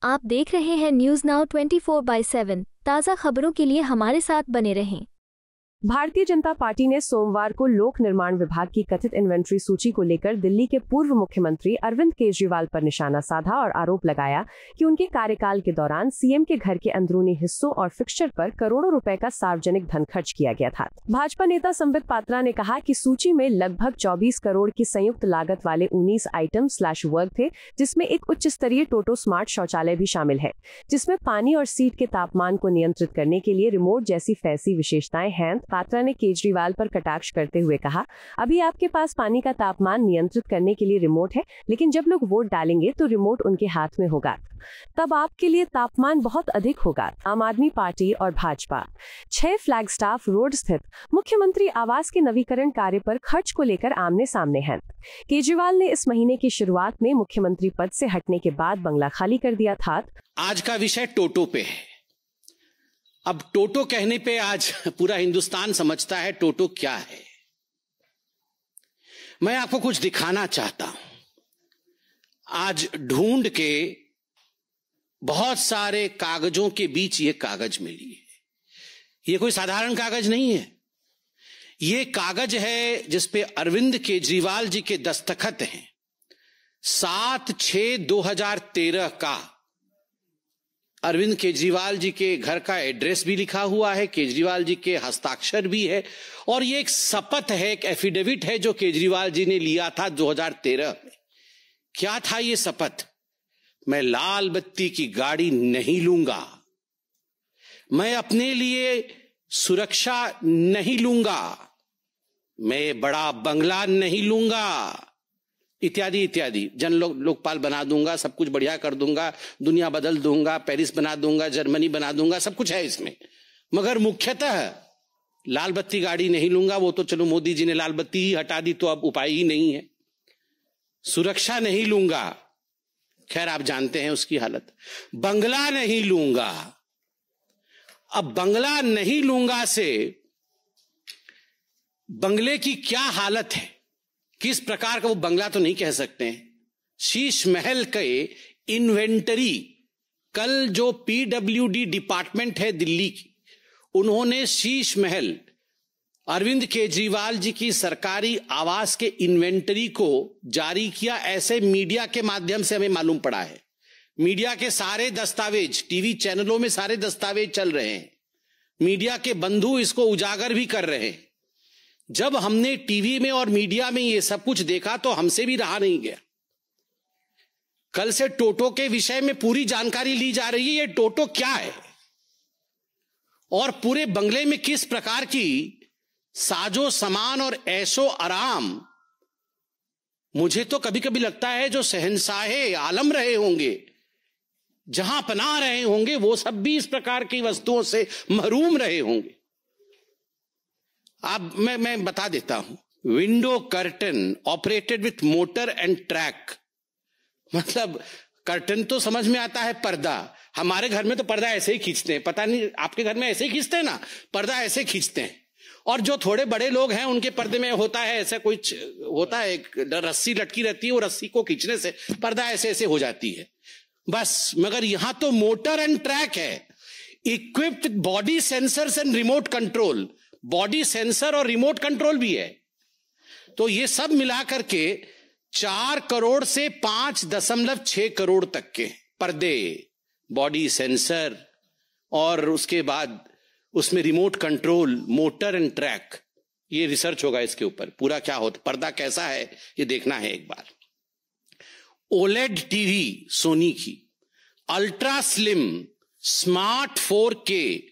आप देख रहे हैं न्यूज नाउ 24/7। ताज़ा खबरों के लिए हमारे साथ बने रहें। भारतीय जनता पार्टी ने सोमवार को लोक निर्माण विभाग की कथित इन्वेंट्री सूची को लेकर दिल्ली के पूर्व मुख्यमंत्री अरविंद केजरीवाल पर निशाना साधा और आरोप लगाया कि उनके कार्यकाल के दौरान सीएम के घर के अंदरूनी हिस्सों और फिक्सचर पर करोड़ों रुपए का सार्वजनिक धन खर्च किया गया था। भाजपा नेता संबित पात्रा ने कहा कि सूची में लगभग 24 करोड़ की संयुक्त लागत वाले 19 आइटम/वर्ग थे, जिसमें एक उच्च स्तरीय टोटो स्मार्ट शौचालय भी शामिल है, जिसमें पानी और सीट के तापमान को नियंत्रित करने के लिए रिमोट जैसी फैंसी विशेषताएं हैं। पात्रा ने केजरीवाल पर कटाक्ष करते हुए कहा, अभी आपके पास पानी का तापमान नियंत्रित करने के लिए रिमोट है, लेकिन जब लोग वोट डालेंगे तो रिमोट उनके हाथ में होगा, तब आपके लिए तापमान बहुत अधिक होगा। आम आदमी पार्टी और भाजपा 6 फ्लैगस्टाफ रोड स्थित मुख्यमंत्री आवास के नवीकरण कार्य पर खर्च को लेकर आमने सामने हैं। केजरीवाल ने इस महीने की शुरुआत में मुख्यमंत्री पद से हटने के बाद बंगला खाली कर दिया था। आज का विषय टोटो पे है। अब टोटो कहने पे आज पूरा हिंदुस्तान समझता है टोटो क्या है। मैं आपको कुछ दिखाना चाहता हूं। आज ढूंढ के बहुत सारे कागजों के बीच ये कागज मिली है। ये कोई साधारण कागज नहीं है। ये कागज है जिसपे अरविंद केजरीवाल जी के दस्तखत हैं। 7/6/2013 का अरविंद केजरीवाल जी के घर का एड्रेस भी लिखा हुआ है, केजरीवाल जी के हस्ताक्षर भी है, और ये एक शपथ है, एक एफिडेविट है जो केजरीवाल जी ने लिया था 2013 में। क्या था ये शपथ? मैं लाल बत्ती की गाड़ी नहीं लूंगा, मैं अपने लिए सुरक्षा नहीं लूंगा, मैं बड़ा बंगला नहीं लूंगा, इत्यादि इत्यादि। लोकपाल बना दूंगा, सब कुछ बढ़िया कर दूंगा, दुनिया बदल दूंगा, पेरिस बना दूंगा, जर्मनी बना दूंगा, सब कुछ है इसमें। मगर मुख्यतः लाल बत्ती गाड़ी नहीं लूंगा। वो तो चलो मोदी जी ने लाल बत्ती ही हटा दी, तो अब उपाय ही नहीं है। सुरक्षा नहीं लूंगा, खैर आप जानते हैं उसकी हालत। बंगला नहीं लूंगा। अब बंगला नहीं लूंगा से बंगले की क्या हालत है, किस प्रकार का वो बंगला तो नहीं कह सकते हैं। शीश महल के इन्वेंटरी, कल जो पीडब्ल्यूडी डिपार्टमेंट है दिल्ली की, उन्होंने शीश महल अरविंद केजरीवाल जी की सरकारी आवास के इन्वेंटरी को जारी किया। ऐसे मीडिया के माध्यम से हमें मालूम पड़ा है। मीडिया के सारे दस्तावेज, टीवी चैनलों में सारे दस्तावेज चल रहे हैं। मीडिया के बंधु इसको उजागर भी कर रहे हैं। जब हमने टीवी में और मीडिया में ये सब कुछ देखा तो हमसे भी रहा नहीं गया। कल से टोटो के विषय में पूरी जानकारी ली जा रही है। ये टोटो क्या है और पूरे बंगले में किस प्रकार की साजो सामान और ऐशो आराम। मुझे तो कभी कभी लगता है जो शहंशाहे आलम रहे होंगे, जहां पनाह रहे होंगे, वो सब भी इस प्रकार की वस्तुओं से महरूम रहे होंगे। अब मैं बता देता हूं। Window curtain operated with motor and track, मतलब कर्टन तो समझ में आता है, पर्दा। हमारे घर में तो पर्दा ऐसे ही खींचते हैं, पता नहीं आपके घर में ऐसे ही खींचते हैं ना, पर्दा ऐसे खींचते हैं। और जो थोड़े बड़े लोग हैं उनके पर्दे में होता है ऐसा कुछ होता है, एक रस्सी लटकी रहती है, वो रस्सी को खींचने से पर्दा ऐसे ऐसे हो जाती है बस। मगर यहां तो मोटर एंड ट्रैक है, equipped body sensors and remote control. Body sensor और रिमोट कंट्रोल भी है। तो ये सब मिलाकर के 4 करोड़ से 5.6 करोड़ तक के पर्दे, बॉडी सेंसर और उसके बाद उसमें remote control, motor and track. ये रिसर्च होगा इसके ऊपर पूरा क्या होता, पर्दा कैसा है ये देखना है एक बार। ओलेड टीवी सोनी की, ultra slim smart 4K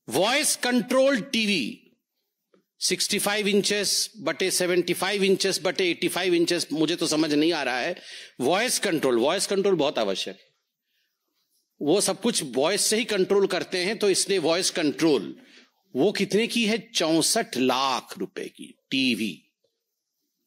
voice control TV 65 inches बटे 75 इंचेस बटे 85 इंचेस, मुझे तो समझ नहीं आ रहा है। वॉइस कंट्रोल बहुत आवश्यक है। वो सब कुछ वॉइस से ही कंट्रोल करते हैं, तो इसलिए वॉइस कंट्रोल। वो कितने की है? 64 लाख रुपए की टीवी।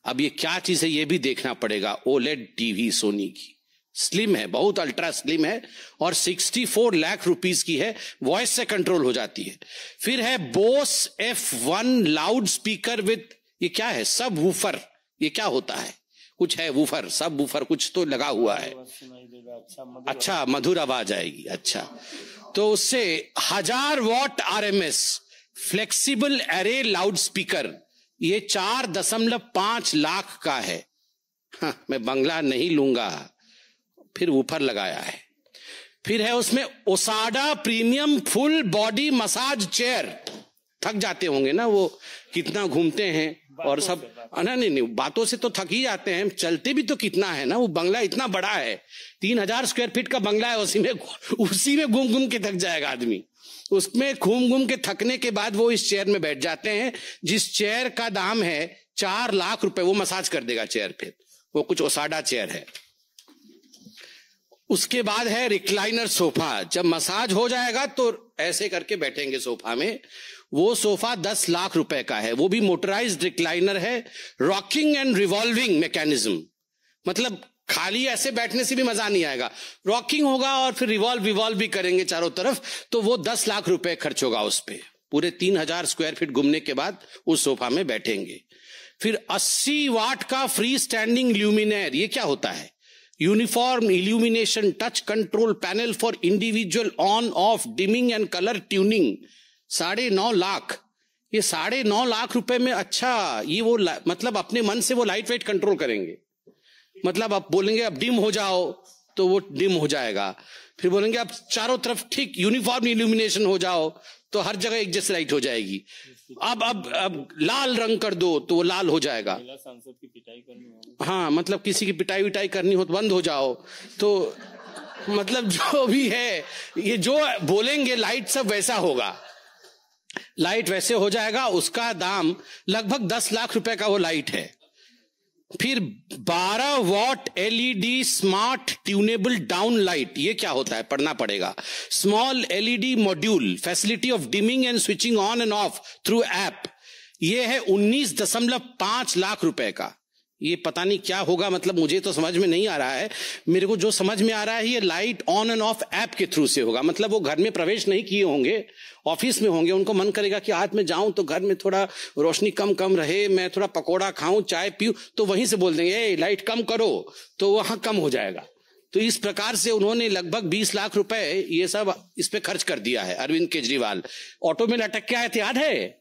अब ये क्या चीज है ये भी देखना पड़ेगा। ओलेड टीवी सोनी की, स्लिम है, बहुत अल्ट्रा स्लिम है और 64 लाख रुपीस की है, वॉइस से कंट्रोल हो जाती है। फिर है Bose F1 loud speaker with, ये क्या है? सब वूफर। ये क्या होता है? कुछ है वूफर, सब वूफर कुछ तो लगा हुआ है। अच्छा, मधुर आवाज आएगी। अच्छा, तो उससे 1000 what RMS flexible array loud speaker, ये 4.5 लाख का है। हाँ, मैं बंगला नहीं लूंगा। फिर वूफर लगाया है। फिर है उसमें ओसाडा premium full body massage chair. थक जाते होंगे ना वो, कितना घूमते हैं और सब। नहीं, बातों से तो थक ही जाते हैं, चलते भी तो कितना है ना। वो बंगला इतना बड़ा है, 3000 स्क्वायर फीट का बंगला है, उसी में घूम घूम के थक जाएगा आदमी। उसमें घूम घूम के थकने के बाद वो इस चेयर में बैठ जाते हैं, जिस चेयर का दाम है 4 लाख रुपए। वो मसाज कर देगा चेयर, फिर वो कुछ ओसाडा चेयर है। उसके बाद है रिक्लाइनर सोफा। जब मसाज हो जाएगा तो ऐसे करके बैठेंगे सोफा में। वो सोफा 10 लाख रुपए का है। वो भी मोटराइज्ड रिक्लाइनर है, रॉकिंग एंड रिवॉल्विंग मैकेनिज्म। मतलब खाली ऐसे बैठने से भी मजा नहीं आएगा, रॉकिंग होगा और फिर रिवॉल्व भी करेंगे चारों तरफ। तो वो 10 लाख रुपए खर्च होगा उस पे। पूरे 3000 स्क्वायर फीट घूमने के बाद उस सोफा में बैठेंगे। फिर 80 वाट का फ्री स्टैंडिंग ल्यूमिनेयर। ये क्या होता है? Uniform illumination touch control panel for individual on off dimming and colour tuning. 9.5 lakh. ये 9.5 लाख रुपए में अच्छा, ये वो मतलब अपने मन से वो लाइट वेट कंट्रोल करेंगे। मतलब आप बोलेंगे अब डिम हो जाओ तो वो डिम हो जाएगा। फिर बोलेंगे अब चारों तरफ ठीक यूनिफॉर्म इल्यूमिनेशन हो जाओ तो हर जगह एक जैसी लाइट हो जाएगी। अब लाल रंग कर दो तो वो लाल हो जाएगा। सांसद की पिटाई करनी होगी। हाँ, मतलब किसी की पिटाई विटाई करनी हो तो बंद हो जाओ। तो मतलब जो भी है, ये जो बोलेंगे लाइट सब वैसा होगा। लाइट वैसे हो जाएगा। उसका दाम लगभग 10 लाख रुपए का वो लाइट है। फिर 12 what LED smart tunable down light. ये क्या होता है? पढ़ना पड़ेगा। Small LED module, facility of dimming and switching on end of through app. ये है 19.5 लाख रुपए का। ये पता नहीं क्या होगा, मतलब मुझे तो समझ में नहीं आ रहा है। मेरे को जो समझ में आ रहा है, ये light on end of app के थ्रू से होगा। मतलब वो घर में प्रवेश नहीं किए होंगे, ऑफिस में होंगे, उनको मन करेगा कि आज मैं जाऊं तो घर में थोड़ा रोशनी कम रहे, मैं थोड़ा पकोड़ा खाऊं, चाय पीऊं, तो वहीं से बोल देंगे ए लाइट कम करो, तो वहां कम हो जाएगा। तो इस प्रकार से उन्होंने लगभग 20 लाख रुपए ये सब इस पे खर्च कर दिया है अरविंद केजरीवाल। ऑटो में लटक के आए थे, याद है?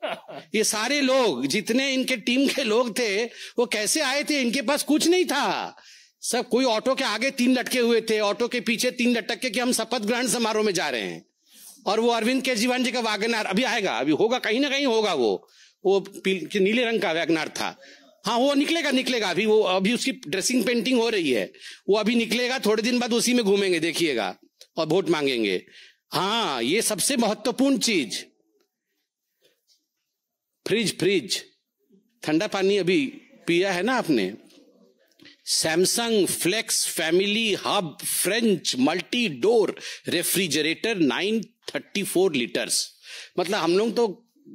ये सारे लोग, जितने इनके टीम के लोग थे, वो कैसे आए थे? इनके पास कुछ नहीं था। सब कोई ऑटो के आगे 3 लटके हुए थे, ऑटो के पीछे 3 लटक के कि हम शपथ ग्रहण समारोह में जा रहे हैं। और वो अरविंद केजरीवाल जी का वैगनआर अभी आएगा, अभी होगा, कहीं ना कहीं होगा। वो नीले रंग का वैगनआर था। हाँ, वो निकलेगा अभी उसकी ड्रेसिंग पेंटिंग हो रही है, वो अभी निकलेगा। थोड़े दिन बाद उसी में घूमेंगे, देखिएगा, और वोट मांगेंगे। हाँ, ये सबसे महत्वपूर्ण चीज, फ्रिज। ठंडा पानी अभी पिया है ना आपने? Samsung flex family hub French multi door refrigerator 934 litres. मतलब हम लोग तो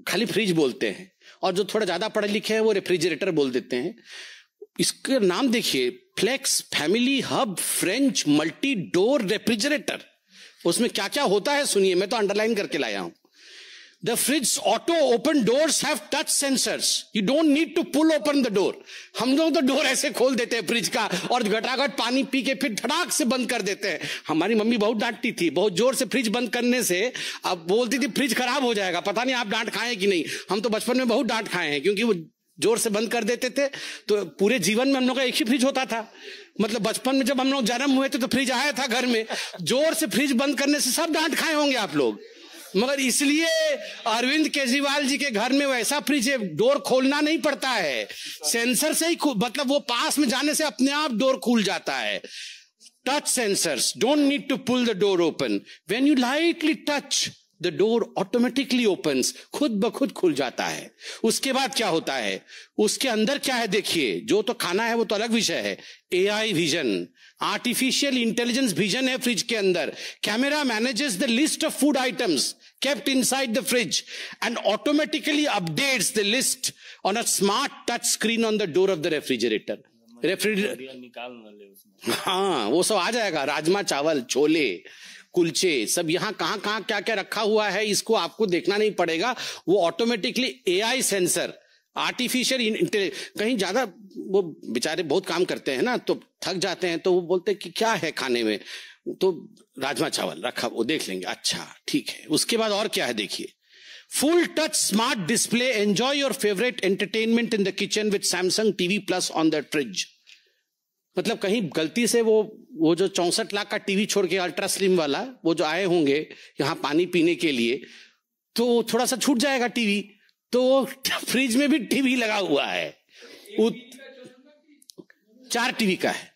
खाली फ्रिज बोलते हैं, और जो थोड़ा ज्यादा पढ़े लिखे हैं वो रेफ्रिजरेटर बोल देते हैं। इसका नाम देखिए, flex family hub French multi door refrigerator. उसमें क्या क्या होता है सुनिए, मैं तो अंडरलाइन करके लाया हूं। The fridge auto open doors have touch sensors. You don't need to pull open the door. हम लोग तो डोर ऐसे खोल देते हैं फ्रिज का, और घटाघट पानी पी के फिर धड़ाक से बंद कर देते हैं। हमारी मम्मी बहुत डांटती थी, बहुत जोर से फ्रिज बंद करने से। अब बोलती थी फ्रिज खराब हो जाएगा। पता नहीं आप डांट खाए कि नहीं, हम तो बचपन में बहुत डांट खाए हैं, क्योंकि वो जोर से बंद कर देते थे। तो पूरे जीवन में हम लोग का एक ही फ्रिज होता था। मतलब बचपन में जब हम लोग जन्म हुए थे तो फ्रिज आया था घर में। जोर से फ्रिज बंद करने से सब डांट खाए होंगे आप लोग। मगर इसलिए अरविंद केजरीवाल जी के घर में वैसा फ्रिज है, डोर खोलना नहीं पड़ता है, सेंसर से ही, मतलब वो पास में जाने से अपने आप डोर खुल जाता है। Touch sensors, don't need to pull the door open, when you lightly touch the door automatically opens, खुद ब खुद खुल जाता है। उसके बाद क्या होता है, उसके अंदर क्या है देखिए। जो तो खाना है वो तो अलग विषय है। AI vision, artificial intelligence vision है फ्रिज के अंदर। Camera manages the list of food items kept inside the fridge and automatically updates the list on a smart touch screen on the door of the refrigerator. निकाल न ले उसमें। हाँ, वो सब आ जाएगा। राजमा चावल, छोले, कुलचे, सब यहाँ कहाँ क्या क्या रखा हुआ है, इसको आपको देखना नहीं पड़ेगा। वो ऑटोमेटिकली AI सेंसर आर्टिफिशियल कहीं ज्यादा वो बेचारे बहुत काम करते हैं ना, तो थक जाते हैं, तो वो बोलते हैं कि क्या है खाने में, तो राजमा चावल रखा, वो देख लेंगे, अच्छा ठीक है। उसके बाद और क्या है देखिए, full touch smart display, enjoy your favourite entertainment in the kitchen with Samsung TV plus on the fridge. मतलब कहीं गलती से वो जो 64 लाख का टीवी छोड़ के अल्ट्रा स्लिम वाला वो जो आए होंगे यहाँ पानी पीने के लिए, तो थोड़ा सा छूट जाएगा टीवी, तो फ्रिज में भी टीवी लगा हुआ है, 4 टीवी का है।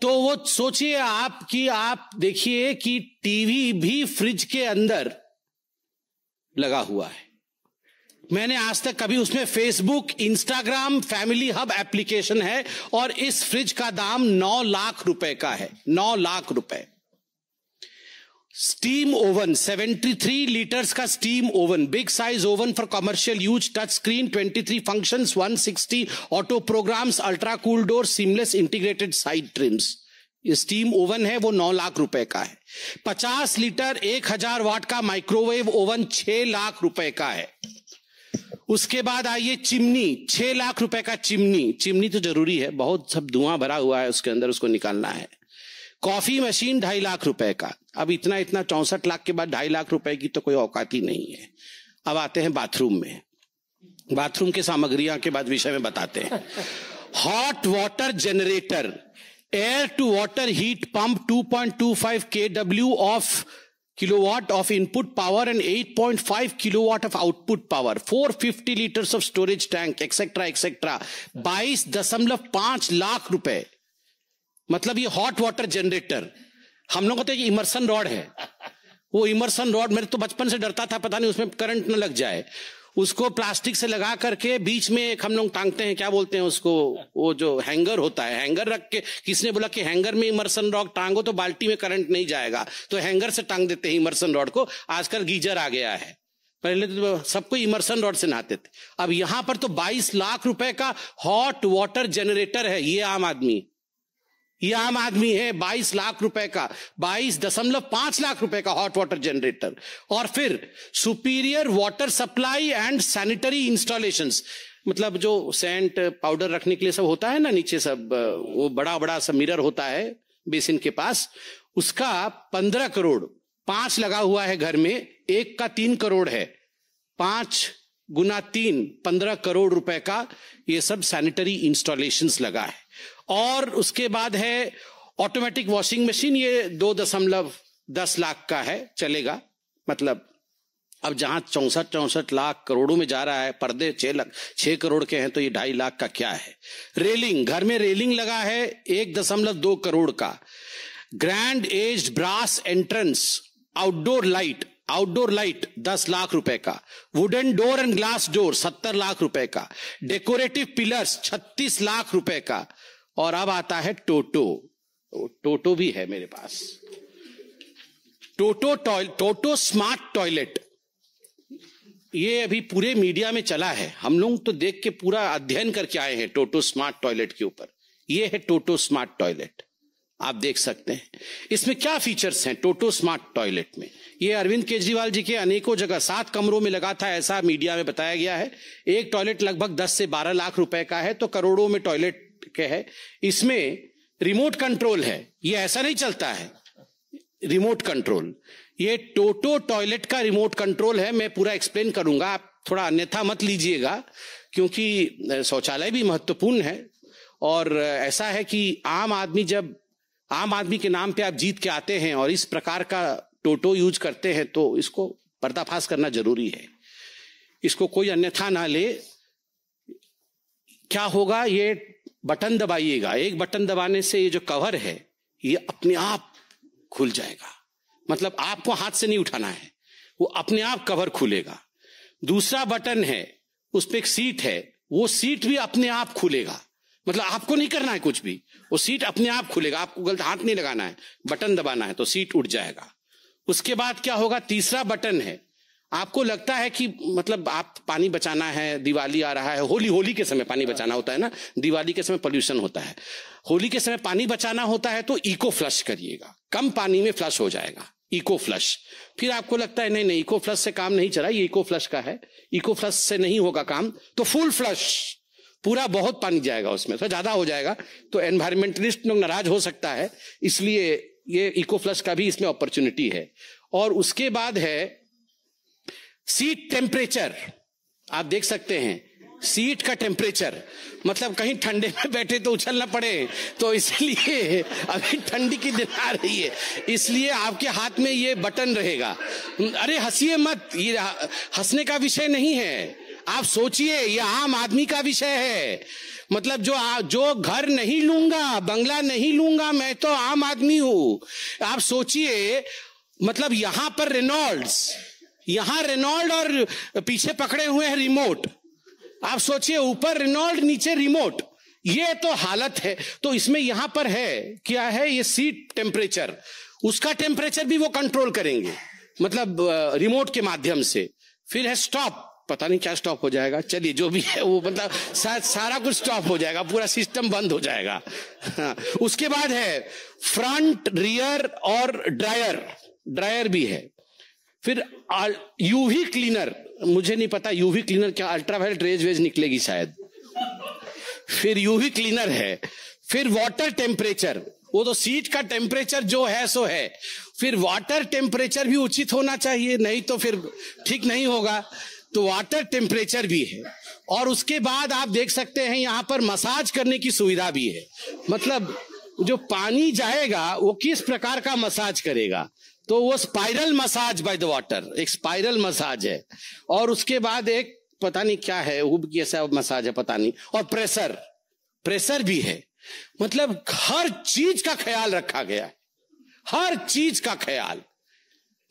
तो वो सोचिए आप कि आप देखिए कि टीवी भी फ्रिज के अंदर लगा हुआ है। मैंने आज तक कभी उसमें Facebook, Instagram, family hub application है, और इस फ्रिज का दाम 9 लाख रुपए का है, 9 लाख रुपए। स्टीम ओवन, 73 लीटर्स का steam oven, big size oven for commercial use, touch screen, 23 functions, 160 auto programs, ultra cool door, seamless integrated side trims. ये स्टीम ओवन है वो 9 लाख रुपए का है। 50 लीटर 1000 वाट का माइक्रोवेव ओवन 6 लाख रुपए का है। उसके बाद आइए चिमनी, 6 लाख रुपए का चिमनी। चिमनी तो जरूरी है, बहुत सब धुआं भरा हुआ है उसके अंदर, उसको निकालना है। कॉफी मशीन 2.5 लाख रुपए का। अब इतना 64 लाख के बाद 2.5 लाख रुपए की तो कोई औकात ही नहीं है। अब आते हैं बाथरूम में। बाथरूम की सामग्रियां के बाद विषय में बताते हैं। Hot water generator, air to water heat pump, 2.25 kW of kilowatt of input power and 8.5 kilowatt of output power, 450 liters of storage tank, etc. etc. 22.5 lakh रुपए। मतलब ये हॉट वाटर जनरेटर, हम लोग कहते हैं कि इमर्सन रॉड है, वो इमर्सन रॉड मेरे तो बचपन से डरता था, पता नहीं उसमें करंट न लग जाए। उसको प्लास्टिक से लगा करके बीच में एक हम लोग टांगते हैं, क्या बोलते हैं उसको, वो जो हैंगर होता है, हैंगर रख के, किसने बोला कि हैंगर में इमर्सन रॉड टांगो तो बाल्टी में करंट नहीं जाएगा, तो हैंगर से टांग देते हैं इमर्सन रॉड को। आजकल गीजर आ गया है, पहले तो सबको इमर्सन रॉड से नहाते थे। अब यहां पर तो 22 लाख रुपए का हॉट वाटर जनरेटर है। ये आम आदमी है, 22 लाख रुपए का, 22.5 लाख रुपए का हॉट वाटर जनरेटर। और फिर superior water supply and sanitary installations, मतलब जो सेंट पाउडर रखने के लिए सब होता है ना नीचे, सब वो बड़ा बड़ा सब मिरर होता है बेसिन के पास, उसका 15 करोड़, 5 लगा हुआ है घर में, एक का 3 करोड़ है, 5 गुना 3, 15 करोड़ रुपए का ये सब सैनिटरी इंस्टॉलेशंस लगा है। और उसके बाद है ऑटोमेटिक वॉशिंग मशीन, ये 2.10 लाख का है, चलेगा। मतलब अब जहां 64 लाख करोड़ों में जा रहा है, पर्दे 6 करोड़ के हैं, तो ये 2.5 लाख का क्या है। रेलिंग, घर में रेलिंग लगा है 1.2 करोड़ का। Grand aged brass entrance, outdoor light 10 lakh रुपए का। Wooden door and glass door 70 lakh रुपए का। डेकोरेटिव पिलर्स 36 लाख रुपए का। और अब आता है टोटो भी है मेरे पास। टोटो स्मार्ट टॉयलेट, ये अभी पूरे मीडिया में चला है, हम लोग तो देख के पूरा अध्ययन करके आए हैं टोटो स्मार्ट टॉयलेट के ऊपर। ये है टोटो स्मार्ट टॉयलेट, आप देख सकते हैं इसमें क्या फीचर्स हैं टोटो स्मार्ट टॉयलेट में। ये अरविंद केजरीवाल जी के अनेकों जगह 7 कमरों में लगा था, ऐसा मीडिया में बताया गया है। एक टॉयलेट लगभग 10 से 12 लाख रुपए का है, तो करोड़ों में टॉयलेट के है। इसमें रिमोट कंट्रोल है, ये ऐसा नहीं चलता है, रिमोट कंट्रोल। ये टोटो टॉयलेट का रिमोट कंट्रोल है, मैं पूरा एक्सप्लेन करूंगा, आप थोड़ा अन्यथा मत लीजिएगा, क्योंकि शौचालय भी महत्वपूर्ण है। और ऐसा है कि आम आदमी के नाम पे आप जीत के आते हैं और इस प्रकार का टोटो यूज करते हैं, तो इसको पर्दाफाश करना जरूरी है, इसको कोई अन्यथा ना ले। क्या होगा, ये बटन दबाइएगा, एक बटन दबाने से ये जो कवर है ये अपने आप खुल जाएगा, मतलब आपको हाथ से नहीं उठाना है, वो अपने आप कवर खुलेगा। दूसरा बटन है, उस पर एक सीट है, वो सीट भी अपने आप खुलेगा, मतलब आपको नहीं करना है कुछ भी, वो सीट अपने आप खुलेगा, आपको गलत हाथ नहीं लगाना है, बटन दबाना है तो सीट उठ जाएगा। उसके बाद क्या होगा, तीसरा बटन है, आपको लगता है कि मतलब आप पानी बचाना है, दिवाली आ रहा है, होली के समय पानी बचाना होता है ना, दिवाली के समय पोल्यूशन होता है, होली के समय पानी बचाना होता है, तो इको फ्लश करिएगा, कम पानी में फ्लश हो जाएगा। Eco flush. फिर आपको लगता है नहीं नहीं इको फ्लश से काम नहीं चला, ये इको फ्लश का है, इको फ्लश से नहीं होगा काम, तो फुल फ्लश, पूरा बहुत पानी जाएगा उसमें, तो ज्यादा हो जाएगा, तो एनवायरमेंटलिस्ट लोग नाराज हो सकता है, इसलिए ये इको फ्लश का भी इसमें अपॉर्चुनिटी है। और उसके बाद है सीट टेम्परेचर। आप देख सकते हैं सीट का टेम्परेचर, मतलब कहीं ठंडे में बैठे तो उछल ना पड़े, तो इसलिए अभी ठंडी की दिन आ रही है, इसलिए आपके हाथ में ये बटन रहेगा। अरे हंसिए मत, ये हंसने का विषय नहीं है, आप सोचिए ये आम आदमी का विषय है। मतलब जो घर नहीं लूंगा, बंगला नहीं लूंगा, मैं तो आम आदमी हूं। आप सोचिए, मतलब यहां पर रेनॉल्ड्स, यहां रेनॉल्ड और पीछे पकड़े हुए हैं रिमोट। आप सोचिए ऊपर रेनॉल्ड नीचे रिमोट, ये तो हालत है। तो इसमें यहां पर है क्या है, ये सीट टेम्परेचर, उसका टेम्परेचर भी वो कंट्रोल करेंगे, मतलब रिमोट के माध्यम से। फिर है स्टॉप, पता नहीं क्या स्टॉप हो जाएगा, चलिए जो भी है वो, मतलब सारा कुछ स्टॉप हो जाएगा, पूरा सिस्टम बंद हो जाएगा। हाँ। उसके बाद है फ्रंट, रियर और ड्रायर भी है। फिर यूवी क्लीनर, मुझे नहीं पता यूवी क्लीनर क्या, अल्ट्रावायलेट रेज वेज निकलेगी शायद। फिर यूवी क्लीनर है। फिर वाटर टेम्परेचर, वो तो सीट का टेम्परेचर जो है सो है, फिर वाटर टेम्परेचर भी उचित होना चाहिए, नहीं तो फिर ठीक नहीं होगा, तो वाटर टेम्परेचर भी है। और उसके बाद आप देख सकते हैं यहां पर मसाज करने की सुविधा भी है, मतलब जो पानी जाएगा वो किस प्रकार का मसाज करेगा, तो वो spiral massage by the water, एक स्पाइरल मसाज है। और उसके बाद एक पता नहीं क्या है, वो कैसा मसाज है पता नहीं, और प्रेशर भी है। मतलब हर चीज का ख्याल रखा गया है, हर चीज का ख्याल।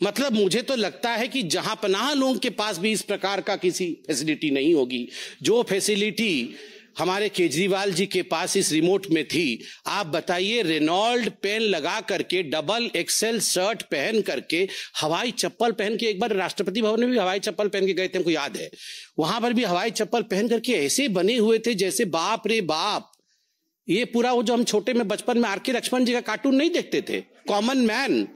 मतलब मुझे तो लगता है कि जहां पनाह लोगों के पास भी इस प्रकार का किसी फैसिलिटी नहीं होगी, जो फैसिलिटी हमारे केजरीवाल जी के पास इस रिमोट में थी। आप बताइए, रेनॉल्ड पेन लगा करके, डबल एक्सेल शर्ट पहन करके, हवाई चप्पल पहन के, एक बार राष्ट्रपति भवन में भी हवाई चप्पल पहन के गए थे, हमको याद है, वहां पर भी हवाई चप्पल पहन करके ऐसे बने हुए थे जैसे बाप रे बाप। ये पूरा वो जो हम छोटे में बचपन में आर.के. लक्ष्मण जी का कार्टून नहीं देखते थे, कॉमन मैन,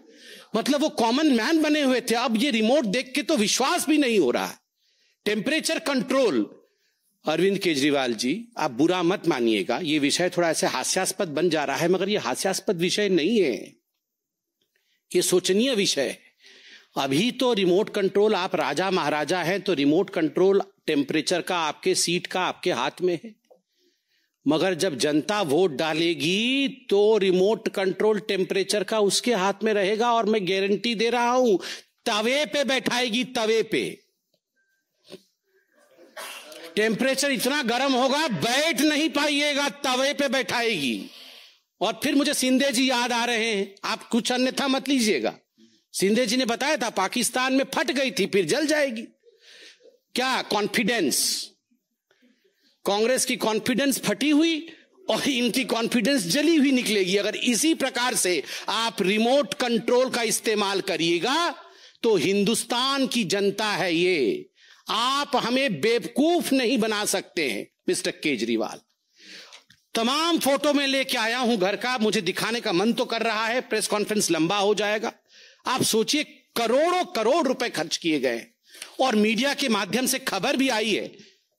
मतलब वो कॉमन मैन बने हुए थे। अब ये रिमोट देख के तो विश्वास भी नहीं हो रहा। टेम्परेचर कंट्रोल, अरविंद केजरीवाल जी आप बुरा मत मानिएगा, ये विषय थोड़ा ऐसे हास्यास्पद बन जा रहा है, मगर ये हास्यास्पद विषय नहीं है, ये सोचनीय विषय है। अभी तो रिमोट कंट्रोल, आप राजा महाराजा हैं तो रिमोट कंट्रोल टेम्परेचर का आपके सीट का आपके हाथ में है, मगर जब जनता वोट डालेगी तो रिमोट कंट्रोल टेम्परेचर का उसके हाथ में रहेगा। और मैं गारंटी दे रहा हूं, तवे पे बैठाएगी, तवे पे टेम्परेचर इतना गर्म होगा बैठ नहीं पाइएगा, तवे पे बैठाएगी। और फिर मुझे सिंधे जी याद आ रहे हैं, आप कुछ अन्यथा मत लीजिएगा, सिंधे जी ने बताया था पाकिस्तान में फट गई थी फिर जल जाएगी। क्या कॉन्फिडेंस, कांग्रेस की कॉन्फिडेंस फटी हुई और इनकी कॉन्फिडेंस जली हुई निकलेगी। अगर इसी प्रकार से आप रिमोट कंट्रोल का इस्तेमाल करिएगा तो हिंदुस्तान की जनता है ये, आप हमें बेवकूफ नहीं बना सकते हैं मिस्टर केजरीवाल। तमाम फोटो में लेके आया हूं घर का, मुझे दिखाने का मन तो कर रहा है, प्रेस कॉन्फ्रेंस लंबा हो जाएगा। आप सोचिए, करोड़ों करोड़ रुपए खर्च किए गए और मीडिया के माध्यम से खबर भी आई है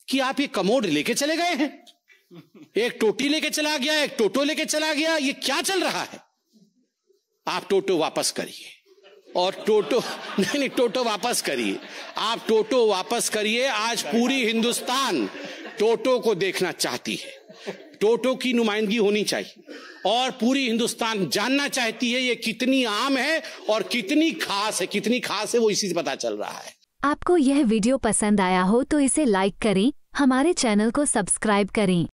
कि आप ये कमोड लेके चले गए हैं, एक टोटी लेके चला गया, एक टोटो लेके चला गया, ये क्या चल रहा है? आप टोटो वापस करिए, और टोटो नहीं टोटो वापस करिए, आप टोटो वापस करिए। आज पूरी हिंदुस्तान टोटो को देखना चाहती है, टोटो की नुमाइंदगी होनी चाहिए और पूरी हिंदुस्तान जानना चाहती है ये कितनी आम है और कितनी खास है। कितनी खास है वो इसी से पता चल रहा है। आपको यह वीडियो पसंद आया हो तो इसे लाइक करें, हमारे चैनल को सब्सक्राइब करें।